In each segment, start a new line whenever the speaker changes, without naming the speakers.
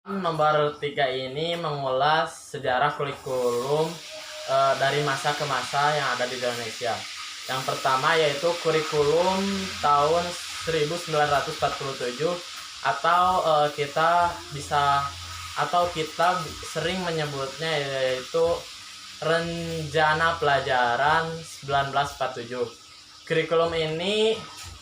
Nomor 3 ini mengulas sejarah kurikulum dari masa ke masa yang ada di Indonesia. Yang pertama yaitu kurikulum tahun 1947 atau kita sering menyebutnya yaitu Rencana Pelajaran 1947.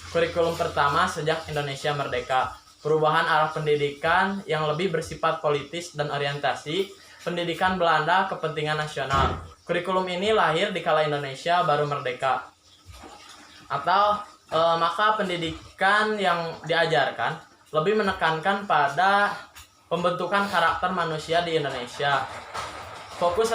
Kurikulum pertama sejak Indonesia merdeka. Perubahan arah pendidikan yang lebih bersifat politis dan orientasi pendidikan Belanda kepentingan nasional. Kurikulum ini lahir di kala Indonesia baru merdeka. Maka pendidikan yang diajarkan lebih menekankan pada pembentukan karakter manusia di Indonesia. Fokus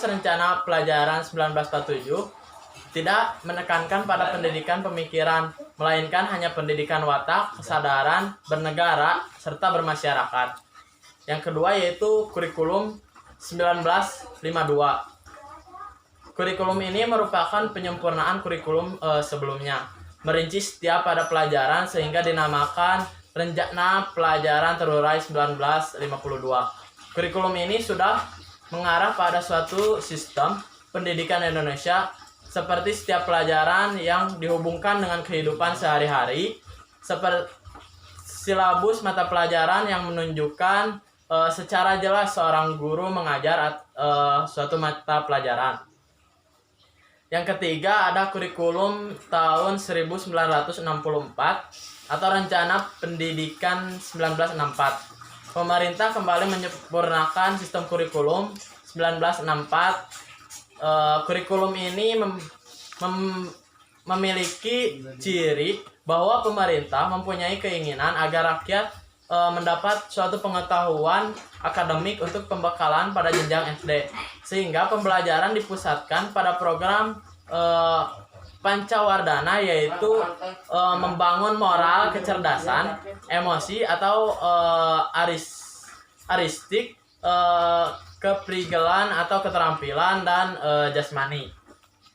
rencana pelajaran 1947 tidak menekankan pada pendidikan pemikiran, melainkan hanya pendidikan watak, kesadaran, bernegara, serta bermasyarakat. Yang kedua yaitu kurikulum 1952. Kurikulum ini merupakan penyempurnaan kurikulum sebelumnya, merinci setiap pada pelajaran sehingga dinamakan Rencana Pelajaran Terurai 1952. Kurikulum ini sudah mengarah pada suatu sistem pendidikan Indonesia seperti setiap pelajaran yang dihubungkan dengan kehidupan sehari-hari, seperti silabus mata pelajaran yang menunjukkan secara jelas seorang guru mengajar suatu mata pelajaran. Yang ketiga ada kurikulum tahun 1964 atau Rencana Pendidikan 1964. Pemerintah kembali menyempurnakan sistem kurikulum 1964. Kurikulum ini memiliki ciri bahwa pemerintah mempunyai keinginan agar rakyat mendapat suatu pengetahuan akademik untuk pembekalan pada jenjang SD, sehingga pembelajaran dipusatkan pada program Pancawardhana, yaitu membangun moral, kecerdasan, emosi atau aristik, keprigelan atau keterampilan dan jasmani.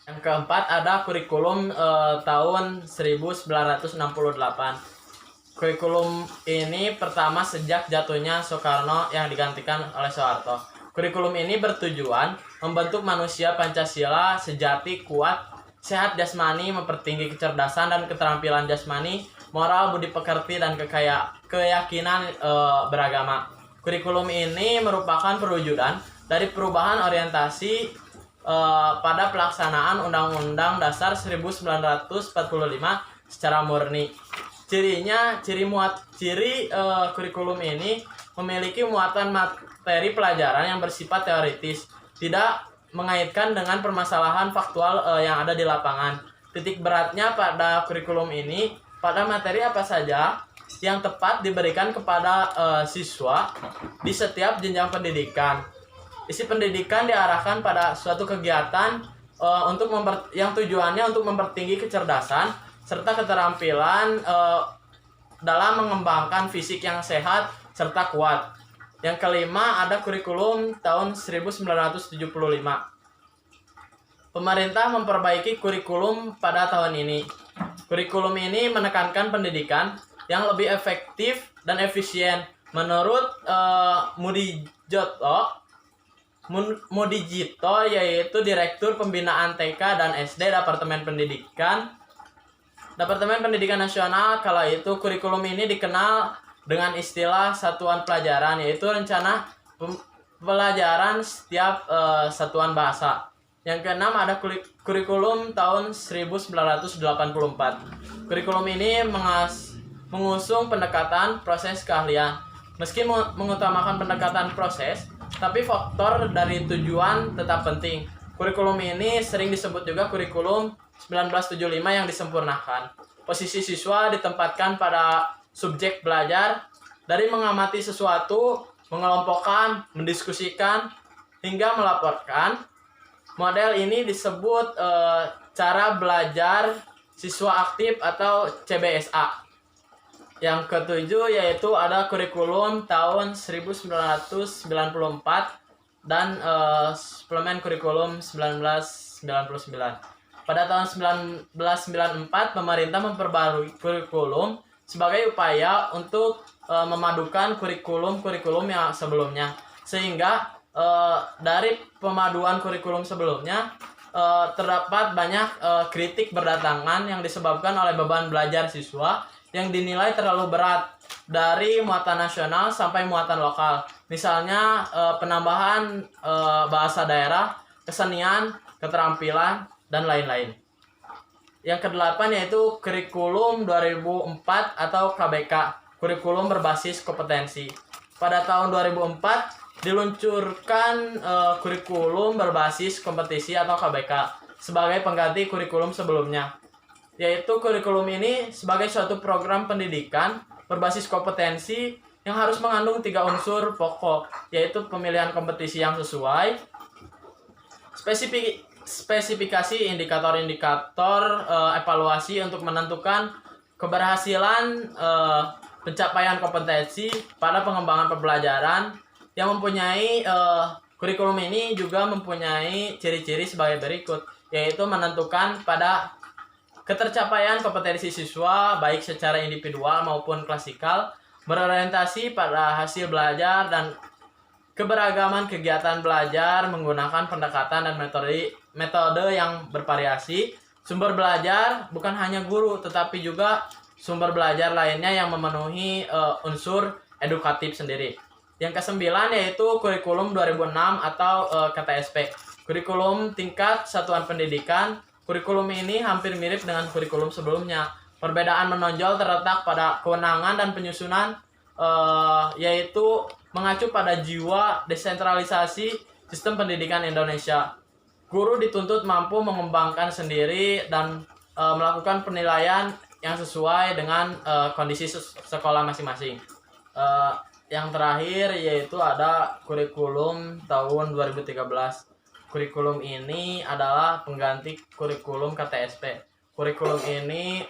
Yang keempat ada kurikulum tahun 1968. Kurikulum ini pertama sejak jatuhnya Soekarno yang digantikan oleh Soeharto. Kurikulum ini bertujuan membentuk manusia Pancasila sejati, kuat, sehat jasmani, mempertinggi kecerdasan dan keterampilan jasmani, moral, budi pekerti, dan keyakinan beragama. Kurikulum ini merupakan perwujudan dari perubahan orientasi pada pelaksanaan Undang-Undang Dasar 1945 secara murni. Ciri kurikulum ini memiliki muatan materi pelajaran yang bersifat teoritis, tidak mengaitkan dengan permasalahan faktual yang ada di lapangan. Titik beratnya pada kurikulum ini pada materi apa saja yang tepat diberikan kepada siswa di setiap jenjang pendidikan. Isi pendidikan diarahkan pada suatu kegiatan yang tujuannya untuk mempertinggi kecerdasan serta keterampilan dalam mengembangkan fisik yang sehat serta kuat. Yang kelima ada kurikulum tahun 1975. Pemerintah memperbaiki kurikulum pada tahun ini. Kurikulum ini menekankan pendidikan yang lebih efektif dan efisien. Menurut Mudijito, yaitu Direktur Pembinaan TK dan SD Departemen Pendidikan Nasional, kala itu kurikulum ini dikenal dengan istilah satuan pelajaran, yaitu rencana pelajaran setiap satuan bahasa. Yang keenam ada kurikulum tahun 1984. Kurikulum ini mengusung pendekatan proses keahlian. Meski mengutamakan pendekatan proses, tapi faktor dari tujuan tetap penting. Kurikulum ini sering disebut juga kurikulum 1975 yang disempurnakan. Posisi siswa ditempatkan pada subjek belajar dari mengamati sesuatu, mengelompokkan, mendiskusikan, hingga melaporkan. Model ini disebut cara belajar siswa aktif atau CBSA. Yang ketujuh yaitu ada kurikulum tahun 1994 dan suplemen kurikulum 1999. Pada tahun 1994 pemerintah memperbarui kurikulum sebagai upaya untuk memadukan kurikulum yang sebelumnya, sehingga dari pemaduan kurikulum sebelumnya terdapat banyak kritik berdatangan yang disebabkan oleh beban belajar siswa yang dinilai terlalu berat dari muatan nasional sampai muatan lokal. Misalnya penambahan bahasa daerah, kesenian, keterampilan, dan lain-lain. Yang kedelapan yaitu kurikulum 2004 atau KBK, kurikulum berbasis kompetensi. Pada tahun 2004 diluncurkan kurikulum berbasis kompetisi atau KBK sebagai pengganti kurikulum sebelumnya. Yaitu kurikulum ini sebagai suatu program pendidikan berbasis kompetensi yang harus mengandung 3 unsur pokok, yaitu pemilihan kompetisi yang sesuai, spesifikasi indikator-indikator evaluasi untuk menentukan keberhasilan pencapaian kompetensi pada pengembangan pembelajaran. Yang mempunyai kurikulum ini juga mempunyai ciri-ciri sebagai berikut, yaitu menentukan pada ketercapaian kompetensi siswa baik secara individual maupun klasikal, berorientasi pada hasil belajar dan keberagaman kegiatan belajar menggunakan pendekatan dan metode yang bervariasi. Sumber belajar bukan hanya guru, tetapi juga sumber belajar lainnya yang memenuhi unsur edukatif sendiri. Yang kesembilan yaitu kurikulum 2006 atau KTSP, kurikulum tingkat satuan pendidikan. Kurikulum ini hampir mirip dengan kurikulum sebelumnya. Perbedaan menonjol terletak pada kewenangan dan penyusunan, yaitu mengacu pada jiwa desentralisasi sistem pendidikan Indonesia. Guru dituntut mampu mengembangkan sendiri dan melakukan penilaian yang sesuai dengan kondisi sekolah masing-masing. Yang terakhir yaitu ada kurikulum tahun 2013. Kurikulum ini adalah pengganti kurikulum KTSP. Kurikulum ini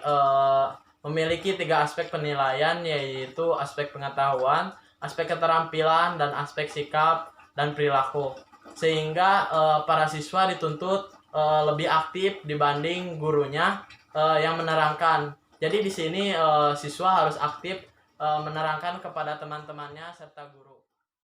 memiliki 3 aspek penilaian, yaitu aspek pengetahuan, aspek keterampilan, dan aspek sikap dan perilaku. Sehingga para siswa dituntut lebih aktif dibanding gurunya yang menerangkan. Jadi di sini siswa harus aktif menerangkan kepada teman-temannya serta guru.